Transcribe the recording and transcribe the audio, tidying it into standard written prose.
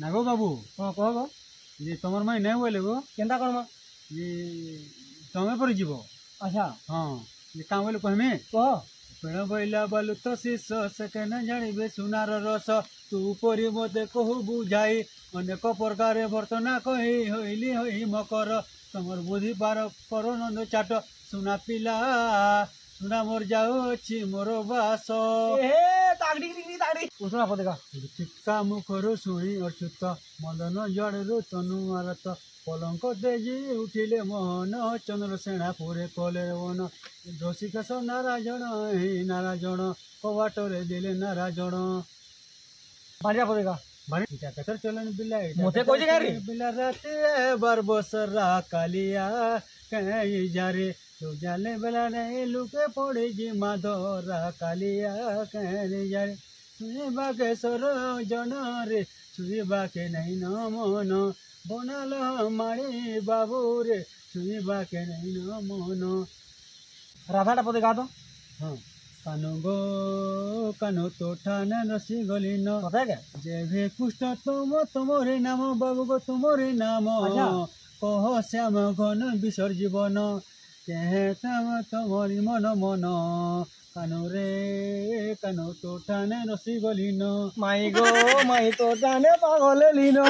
ना गो बाबू हाँ कह गो ये तुमर माई नहीं बोले गो केन्ता करमा ये तमे पर जीव अच्छा हाँ ये काम बोले कहमे कह पेड़ बैला बालू तो शीश से न जानिबे सुनार रस तू परी मते कहू बुझाई अनेक प्रकार बर्तना कही हईली हई मकर तमर बुद्धि पार कर नंद चाट सुना पिला सुना मोर जाऊछि मोर बास ए तागड़ी टिकड़ी तागड़ी उसना पदे का चिक्का मुखर शुणी अच्युत मदन जड़ू तनु आरत पलंक तेजी उठिले मोहन चंद्र सेना पुरे कले वन रसिकेश नारायण हे नारायण कवाटरे दिले नारायण बाड़िया पदे का कतर चलन बिलाई मोते कोई जगह रे बिला राते बार बसरा कालिया कहीं जारे तो जाले बेला नहीं लुके पड़े जी माधरा कालिया कहीं जारे सुने बाके सर जन रे सुने बाके नहीं न मन बनाल मारी बाबू रे सुने बाके नहीं न मन राधाटा पदे का तो हाँ कानो गो कानो तो ठान रसी गली न पता है क्या जे भे कुष्ठ तुम तुमरे नाम बाबू गो तुमरे नाम अच्छा। कह श्याम घन विसर जीवन केहे तम तुमरी मन मन कानो रे कानो तो ठान रसी गली न माई गो माई तो जाने पागल लीनो